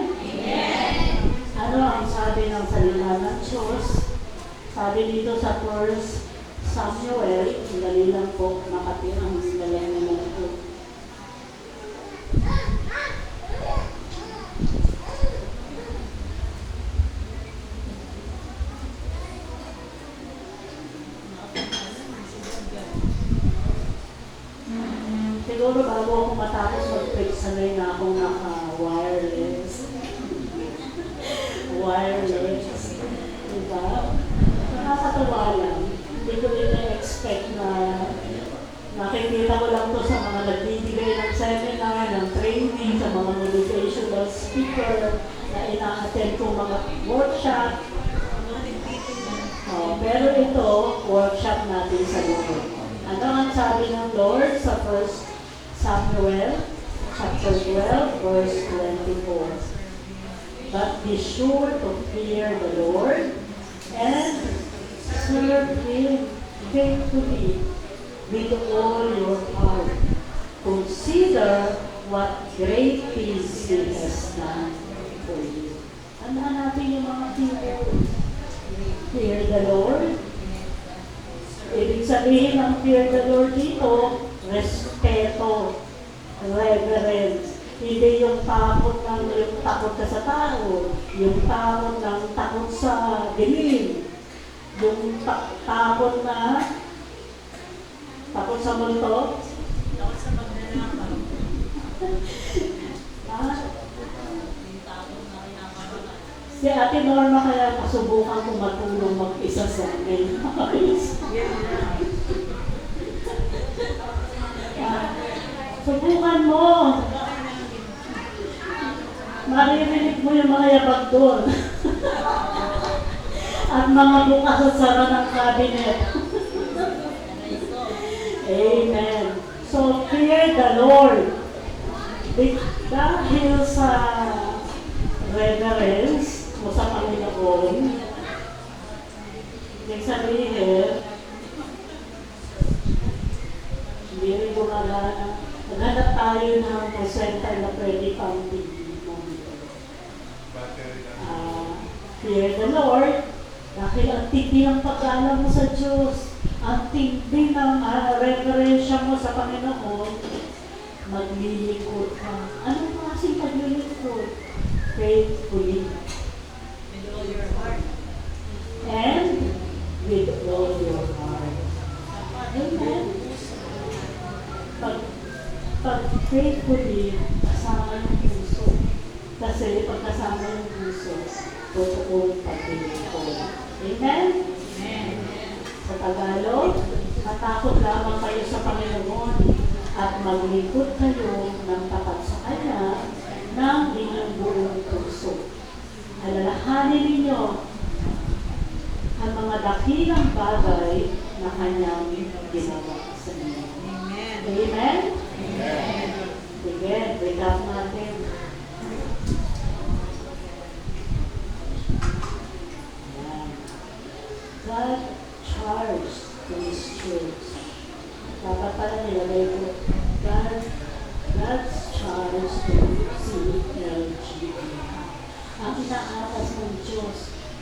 Ano ang sabi ng salita ng Diyos? Sabi dito sa 1 Samuel, dali lang po, makatirang dalang naman ito. Siguro bago ako matapos mag-preach, sanay na akong naka-wireless. Wireless. Diba? Nakakatawa lang. Hindi ko rin na-expect na nakikita ko lang to sa mga nagbibigay ng seminar, ng training, sa mga motivational speaker na ina-attend kong mga workshop. Pero ito, workshop natin sa Lord. Ano ang sabi ng Lord sa 1 Samuel chapter 12, verse 24? But be sure to fear the Lord and serve Him faithfully with all your heart. Consider what great things He has done for you. Tandaan natin yung mga keywords. Fear the Lord. Ibig sabihin ng fear the Lord dito, respeto, reverence. Hindi yung takot ka sa tao, yung takot ng takot sa dilim, yung takot sa multo. Takot sa magnanakaw. Ah, Yung takot na kinakabahan. si Ate Norma kaya pasubukan ko matulong mag-isa sa amin. Yan lang. Subukan mo. Maririnig mo yung mga yabag doon. At mga bukas at sara ng cabinet. Amen. So, fear the Lord. Dahil sa reverence mo sa Panginoon, ibig sabihin, hindi rin gumagana. Naghanap tayo ng presenter na pwede pang fear the Lord, dahil ang tindi ng pag-alam mo sa Diyos, ang tindi ng reverensya mo sa Panginoon, maglilingkod ka. Anong klaseng paglilingkod? Faithfully. With all your heart. And with all your heart. Amen. Pag faithfully, kasama yung puso. Kasi pag kasama yung puso, totoong paglilingkod. Amen? Amen. Sa Tagalog, matakot lamang kayo sa Panginoon at maglingkod kayo ng tapat sa Kanya ng inyong buong puso. Alalahanin ninyo ang mga dakilang bagay na Kanyang ginawa sa inyo. Amen. Amen? Amen. Sige, break up natin. Yan. God charged His church. Dapat pala nilagay ko, God's charge to CLG. Ang inaatas ng Diyos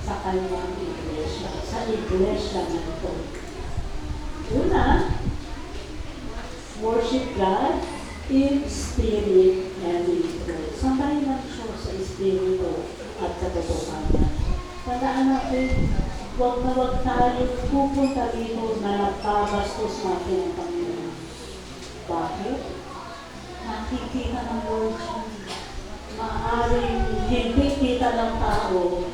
sa kanyang iglesia, sa iglesia na ito. Una, worship God in spirit and in truth. Sambahin ng Diyos sa espiritu at sa katotohanan. Tandaan natin, huwag na huwag tayo pupunta dito na nagpabastos natin ang Panginoon. Bakit? Nakikita ng Lord siya. Maaaring hindi kita ng tao,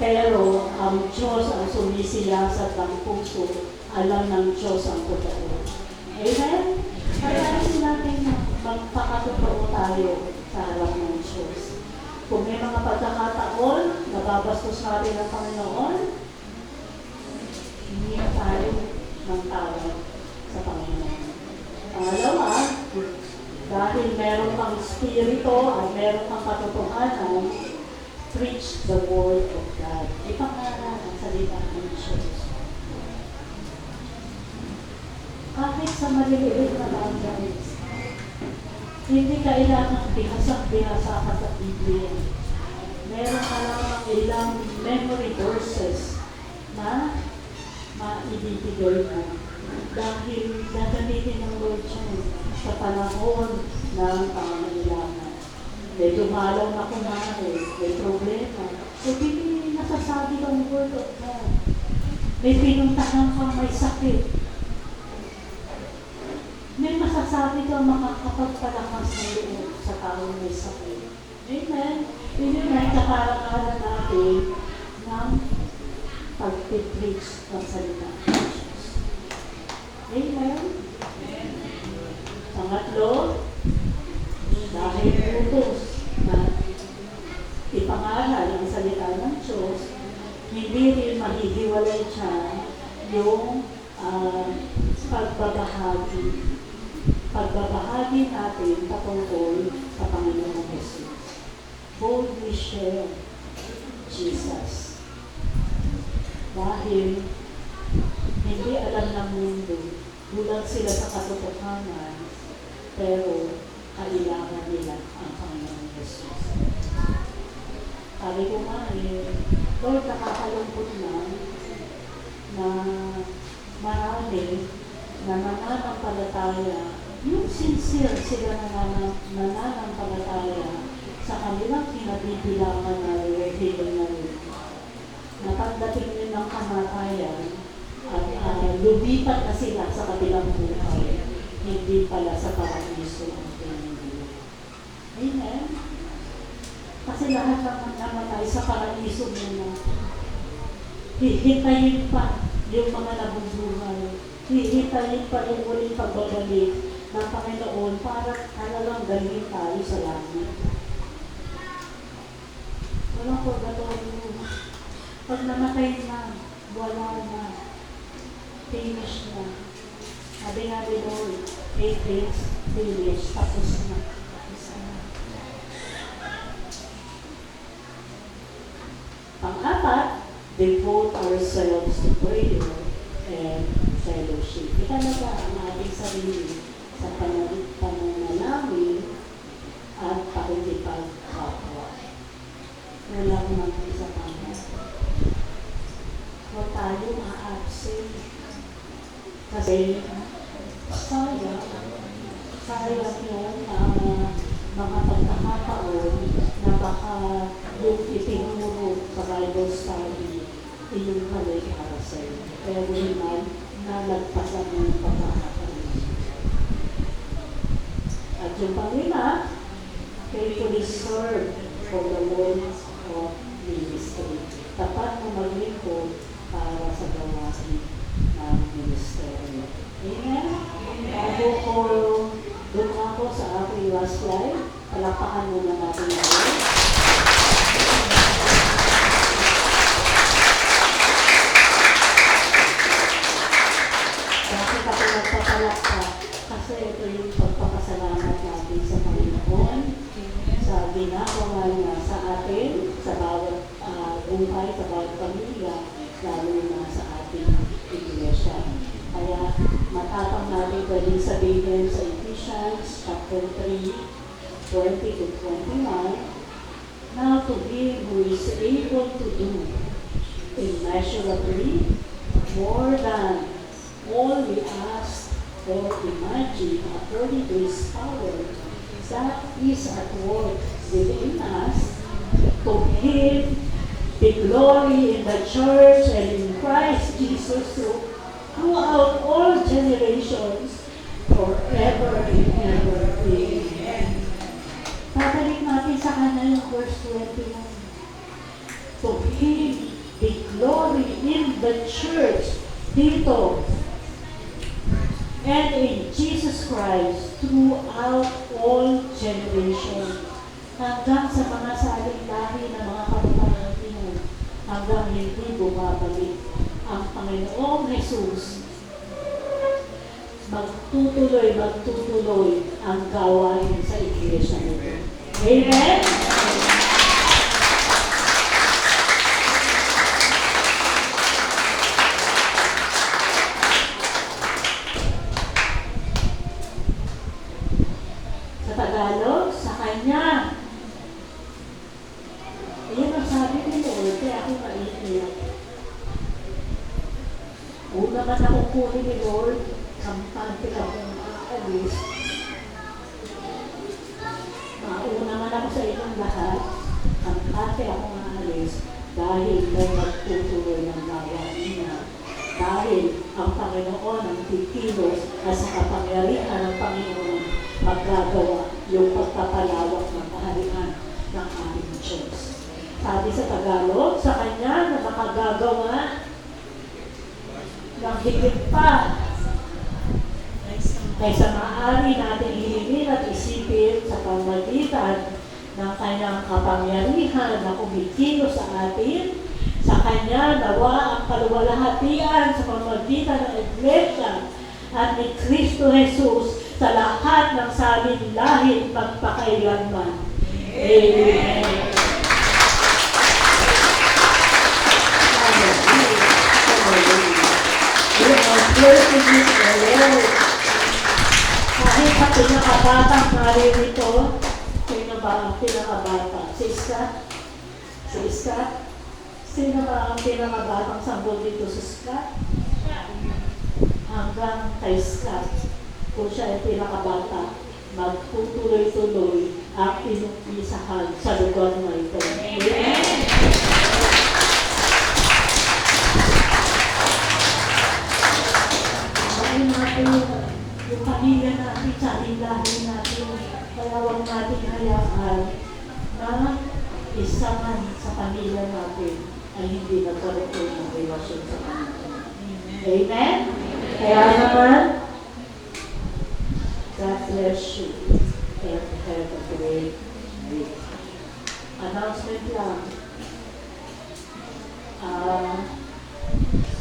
pero ang Diyos ang sumisiyasat ng puso, alam ng Diyos ang totoo. Amen? Kaya natin magpakatotoo tayo sa harap ng Diyos. Kung may mga pagkakataon, nababastos natin ang Panginoon, hindi na tayo ng tawag sa Panginoon. Pangalawa, dahil meron kang spirito at meron kang katotohanan, preach the word of God. Ipangaral ang salita ng Diyos. Kahit sa maliliit na bagay, hindi kailangan bihasa ka sa Biblia. Meron ka lang ilang memory verses na maibibigay mo. Dahil gagamitin ng Lord siya sa panahon ng pangangailangan. May dumalaw na kumain, may problema. So, hindi nasasabi ng word of God. May pinuntahan kang may sakit. May masasabi kang makakapagpalakas ng loob sa taong may sakit. Amen? Yun yung nagkakaroon natin ng pag-preach ng salita ng Diyos. Amen? Pangatlo, dahil utos na ipangaral ang salita ng Diyos, hindi rin mahihiwalay siya yung pagbabahagi natin patungkol sa Panginoong Jesus. Boldly share Jesus. Dahil hindi alam ng mundo, bulag sila sa katotohanan, pero kailangan nila ang Panginoong Jesus. Sabi ko nga Lord, nakakalungkot na marami na mananampalataya yung sincere sila nananampalataya sa kanilang kinabibilangan na reveal na rin. Napagdating din ng kamatayan at lumipat na sila sa kabilang buhay, hindi pala sa paraiso ang pinili. Amen? Kasi lahat naman namatay sa paraiso muna. Hihintayin pa yung mga nabubuhay. Hihintayin pa yung uling pagbabalik ng Panginoon para talagang galing tayo sa langit. Walang purgatorio. Pag namatay na, wala na. Finish na. Sabi nga ni Lord, 8 days, finish, tapos na. Pang-apat, devote ourselves to prayer and fellowship. Italaga ang ating sarili sa pananalangin at pakikipagkapwa. Wala naman sa kanya. Huwag tayo ma-absent. Kasi sayang yun ang mga pagkakataon na baka yung itinuro sa Bible study inyong mali para sa iyo. Pero naman, nalagpasan mo yung pagkakataon. At yung pangina, faithfully serve for the Lord of ministry. Tapat mo maglingkod para sa gawain ng ministeryo. Amen? Bago ko doon ako sa aking last slide, palakpakan muna natin natin. Bakit ako nagpapalakpak? Kasi ito yung pagpapasalamat natin sa Panginoon sa ginagawa niya sa atin, sa bawat buhay, sa bawat pamilya, lalo na sa ating iglesia. Kaya matapang natin pwedeng sabihin sa Ephesians chapter 3, 20 to 21, now to him who is able to do immeasurably more than all we ask or imagine according to his power that is at work within us, to him the glory in the church and in Christ Jesus throughout all generations, forever and ever. Amen. Babalik natin sa kanya yung verse 21. To him the glory in the church, dito, and in Jesus Christ throughout all generations. Hanggang sa mga saling lahi ng mga kapatid, hanggang hindi bumabalik ang Panginoong Jesus, magtutuloy ang gawain sa iglesia nito. Amen? Sa Tagalog, sa Kanya. Ayan ang sabi ni Lord, kaya ako maiiyak. Una man akong kunin ni Lord, kampante akong aalis. Mauna man ako sa inyong lahat, kampante akong aalis dahil may magtutuloy ng gawain niya. Dahil ang Panginoon ang tikilos at sa kapangyarihan ng Panginoon maggagawa yung pagpapalawak ng kaharian ng ating Diyos. Sabi sa Tagalog, sa Kanya na makagagawa ng higit pa kaysa maaari natin hilingin at isipin sa pamagitan ng Kanyang kapangyarihan na kumikilos sa atin. Sa Kanya nawa ang kaluwalhatian sa pamagitan ng Iglesia at ni Kristo Jesus sa lahat ng salin lahit magpakailanman. Amen. Kahit sa pinakabatang naririto, sino ba ang pinakabata? Si Iska? Si Iska? Sino ba ang pinakabatang sanggol dito sa Iska? Hanggang kay Iska. kung siya ay pinakabata, magtutuloy-tuloy ang inupisahan sa lugar na ito. Amen. Ayun natin, yung pamilya natin, sa tindahan natin, kaya huwag natin hayaan na isa man sa pamilya natin ay hindi nagkaroon ng relasyon sa Panginoon. Amen? Kaya naman, God bless you and have a great week. Announcement lang.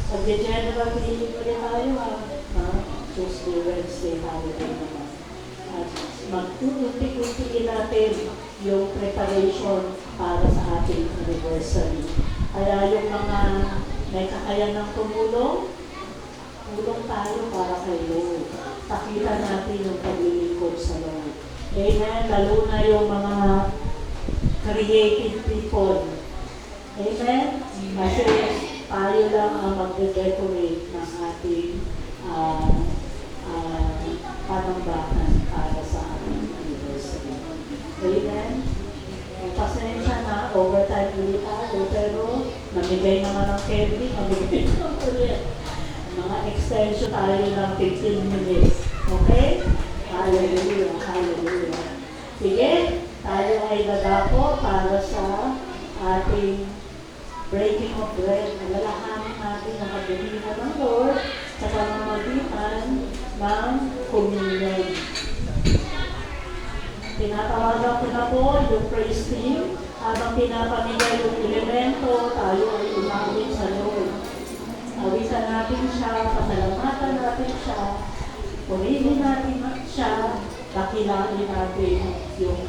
Mag-general cleaning pa rin tayo Tuesday, Wednesday, holiday naman. At magtutunti-tuntiin natin yung preparation para sa ating anniversary. Kaya yung mga may kakayan ng tumulong, tulong tayo para kay Lord. Pakita natin yung paglilingkod sa Lord. Amen. Lalo na yung mga creative people. Amen. Kasi tayo lang ang mag-decorate ng ating panambahan para sa ating anniversary. Amen. Pasensya na, overtime ulit tayo, pero namigay naman ng candy, namigay naman ulit. Mga extension tayo ng 15 minutes. Okay? Hallelujah, hallelujah. Sige, tayo ay dadako para sa ating breaking of bread. Alalahanin natin ang pagdahingan ng Lord sa pamamagitan ng communion. Tinatawagan ko na po yung praise team. Habang pinapamigay yung elemento, tayo ay umawit sa Lord. Awisan natin siya, pasalamatan natin siya, purihin natin siya, dakilain natin yung